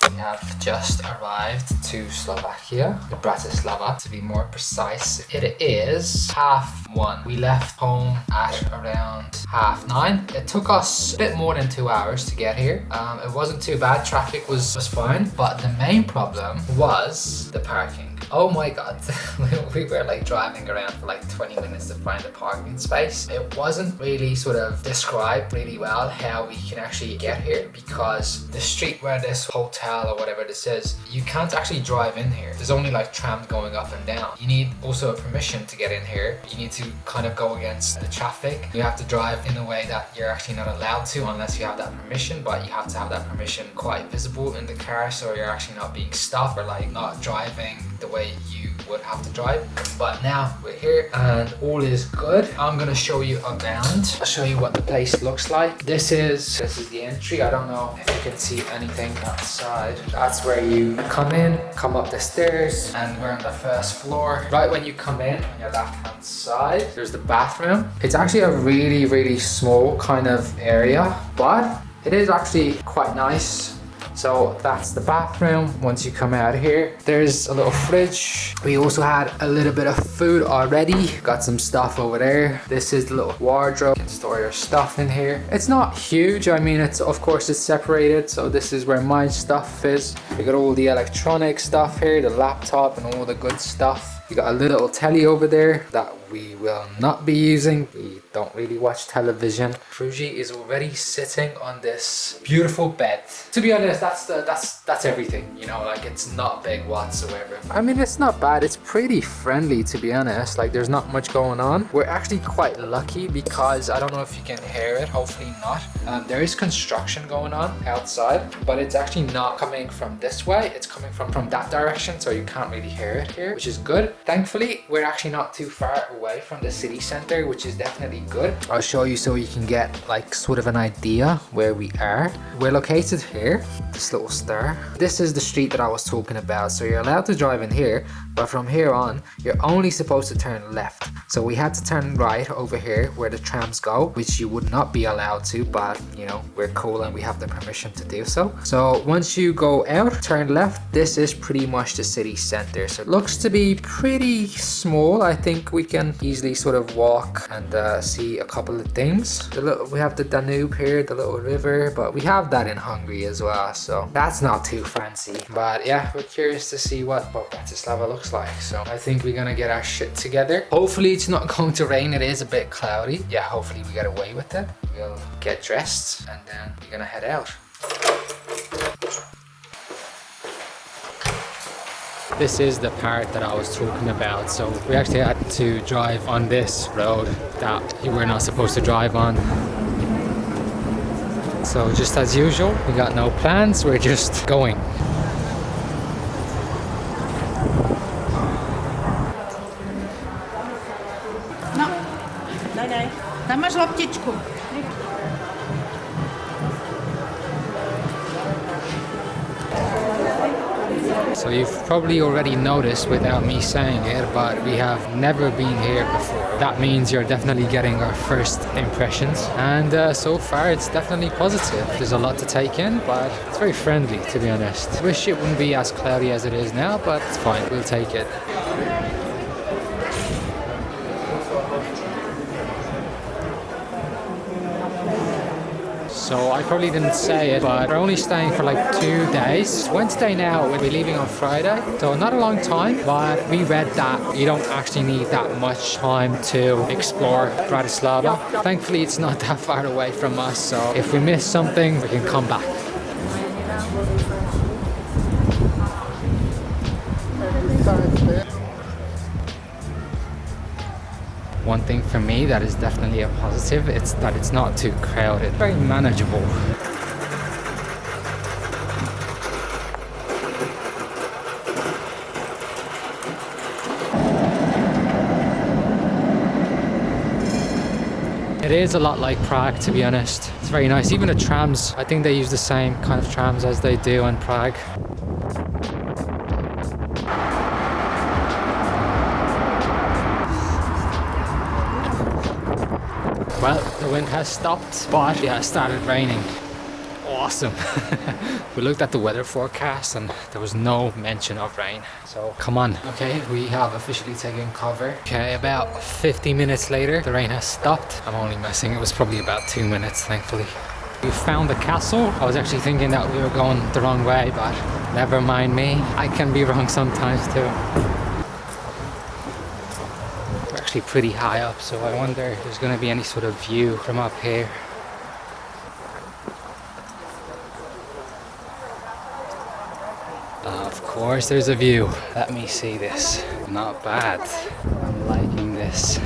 We have just arrived to Slovakia, Bratislava to be more precise. It is 1:30. We left home at around 9:30. It took us a bit more than 2 hours to get here. It wasn't too bad, traffic was fine, but the main problem was the parking. Oh my god, we were like driving around for like 20 minutes to find a parking space. It wasn't really sort of described really well how we can actually get here, because the street where this hotel or whatever this is, you can't actually drive in here. There's only like trams going up and down. You need also a permission to get in here. You need to kind of go against the traffic. You have to drive in a way that you're actually not allowed to unless you have that permission, but you have to have that permission quite visible in the car, so you're actually not being stopped or like not driving the way you would have to drive. But now we're here and all is good. I'm gonna show you around. I'll show you what the place looks like. This is the entry. I don't know if you can see anything outside. That's where you come in, come up the stairs, and we're on the first floor. Right when you come in on your left hand side, there's the bathroom. It's actually a really small kind of area, but it is actually quite nice. So that's the bathroom. Once you come out here, there's a little fridge. We also had a little bit of food already. Got some stuff over there. This is the little wardrobe. You can store your stuff in here. It's not huge. I mean, of course it's separated. So this is where my stuff is. We got all the electronic stuff here, the laptop and all the good stuff. You got a little telly over there that we will not be using. We don't really watch television. Fruji is already sitting on this beautiful bed. To be honest, that's everything. You know, like it's not big whatsoever. I mean, it's not bad. It's pretty friendly, to be honest. Like there's not much going on. We're actually quite lucky because I don't know if you can hear it. Hopefully not. There is construction going on outside, but it's actually not coming from this way. It's coming from that direction, so you can't really hear it here, which is good. Thankfully, we're actually not too far away from the city center, which is definitely good. I'll show you so you can get like sort of an idea where we are. We're located here, this little star. This is the street that I was talking about. So you're allowed to drive in here, but from here on, you're only supposed to turn left. So we had to turn right over here where the trams go, which you would not be allowed to, but you know, we're cool and we have the permission to do so. So once you go out, turn left. This is pretty much the city center. So it looks to be pretty small. I think we can easily sort of walk and see a couple of things. We have the Danube here, the little river, but we have that in Hungary as well. So that's not too fancy. But yeah, we're curious to see what Bratislava looks like. So I think we're gonna get our shit together. Hopefully it's not going to rain. It is a bit cloudy. Yeah, hopefully we get away with it. We'll get dressed and then we're gonna head out. This is the part that I was talking about. So we actually had to drive on this road that you were not supposed to drive on. So just as usual, we got no plans, we're just going. No, daj. Tam máš loptičku. So you've probably already noticed without me saying it, but we have never been here before. That means you're definitely getting our first impressions. And so far it's definitely positive. There's a lot to take in, but it's very friendly, to be honest. Wish it wouldn't be as cloudy as it is now, but it's fine, we'll take it. So I probably didn't say it, but we're only staying for like 2 days. It's Wednesday now, we'll be leaving on Friday. So not a long time, but we read that you don't actually need that much time to explore Bratislava. Thankfully, it's not that far away from us, so if we miss something, we can come back. One thing for me that is definitely a positive, it's that it's not too crowded, very manageable. It is a lot like Prague, to be honest. It's very nice. Even the trams, I think they use the same kind of trams as they do in Prague. Well, the wind has stopped, but yeah, it started raining. Oh. awesome. We looked at the weather forecast and there was no mention of rain. So come on. Okay, we have officially taken cover. Okay, about 50 minutes later, the rain has stopped. I'm only messing. It was probably about 2 minutes, thankfully. We found the castle. I was actually thinking that we were going the wrong way, but never mind me. I can be wrong sometimes too. We're actually pretty high up, so I wonder if there's going to be any sort of view from up here. Of course there's a view. Let me see this. Not bad. I'm liking this.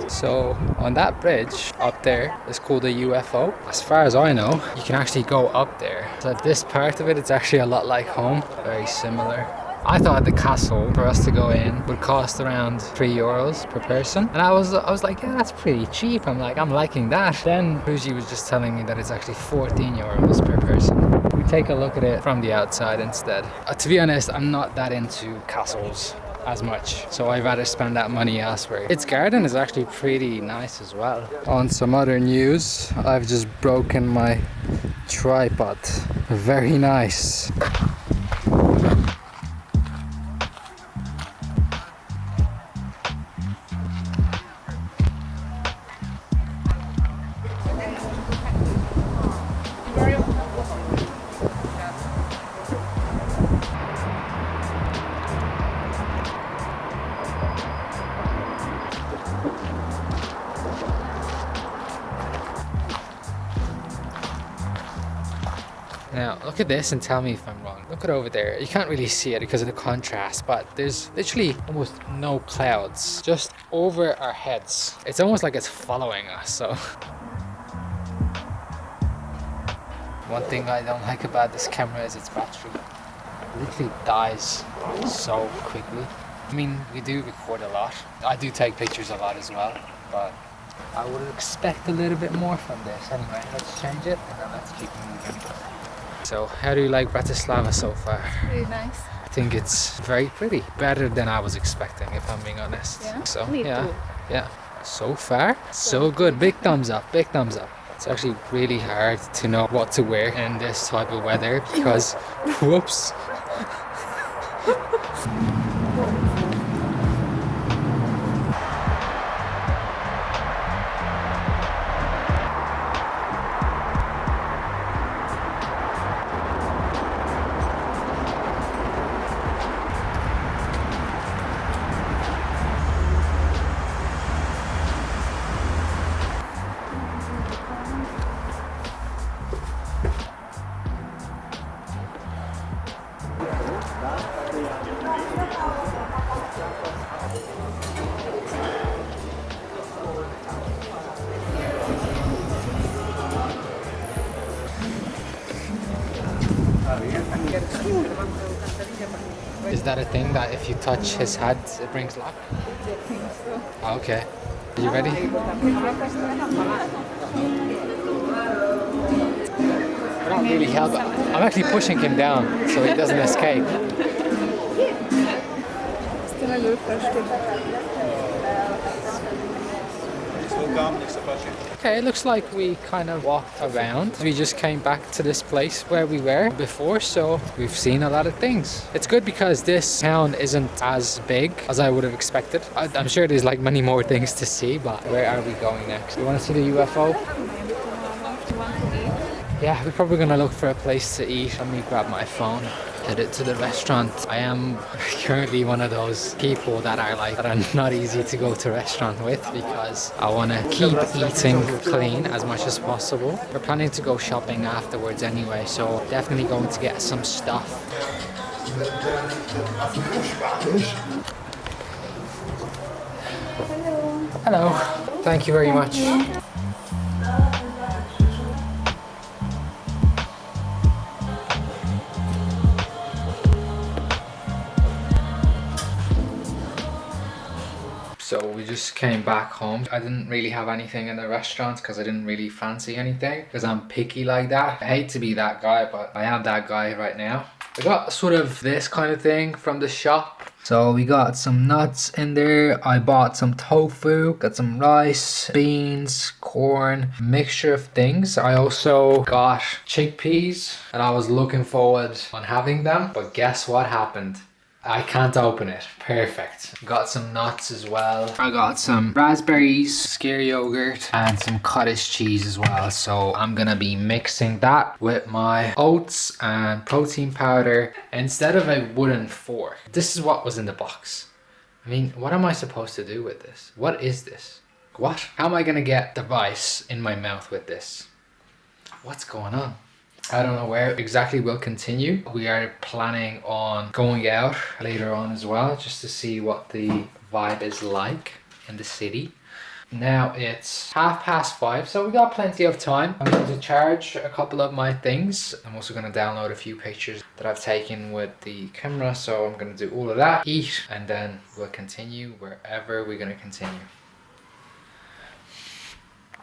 So on that bridge up there is called a UFO. As far as I know, you can actually go up there. So this part of it, it's actually a lot like home. Very similar. I thought the castle for us to go in would cost around €3 per person, and I was like, yeah, that's pretty cheap. I'm liking that. Then Fuji was just telling me that it's actually €14 per person. We take a look at it from the outside instead. To be honest, I'm not that into castles as much, so I'd rather spend that money elsewhere. Its garden is actually pretty nice as well. On some other news, I've just broken my tripod. Very nice. Now, look at this and tell me if I'm wrong. Look at over there. You can't really see it because of the contrast, but there's literally almost no clouds, just over our heads. It's almost like it's following us, so. One thing I don't like about this camera is its battery. It literally dies so quickly. I mean, we do record a lot. I do take pictures a lot as well, but I would expect a little bit more from this. Anyway, let's change it and then let's keep moving. So, how do you like Bratislava so far? Really nice. I think it's very pretty. Better than I was expecting, if I'm being honest. Yeah? So, Me yeah. too. Yeah. So far, so good. Big thumbs up. Big thumbs up. It's actually really hard to know what to wear in this type of weather because, whoops. Is that a thing that if you touch his head, it brings luck? Oh, okay. Are you ready? I don't really help. I'm actually pushing him down so he doesn't escape. Okay, it looks like we kind of walked around. We just came back to this place where we were before, so we've seen a lot of things. It's good because this town isn't as big as I would have expected. I'm sure there's like many more things to see, but where are we going next? You want to see the UFO? Yeah, we're probably gonna look for a place to eat. Let me grab my phone. Headed to the restaurant. I am currently one of those people that are not easy to go to restaurant with because I want to keep eating clean as much as possible. We're planning to go shopping afterwards anyway, so definitely going to get some stuff. Hello. Thank you very much. So we just came back home. I didn't really have anything in the restaurant because I didn't really fancy anything because I'm picky like that. I hate to be that guy, but I am that guy right now. I got sort of this kind of thing from the shop. So we got some nuts in there. I bought some tofu, got some rice, beans, corn, mixture of things. I also got chickpeas and I was looking forward on having them, but guess what happened? I can't open it. Perfect. Got some nuts as well. I got some raspberries, skyr yogurt, and some cottage cheese as well. So I'm gonna be mixing that with my oats and protein powder instead of a wooden fork. This is what was in the box. I mean, what am I supposed to do with this? What is this? What? How am I gonna get the rice in my mouth with this? What's going on? I don't know where exactly we'll continue. We are planning on going out later on as well, just to see what the vibe is like in the city. Now it's 5:30, so we got plenty of time. I'm going to charge a couple of my things. I'm also going to download a few pictures that I've taken with the camera, so I'm going to do all of that, eat, and then we'll continue wherever we're going to continue.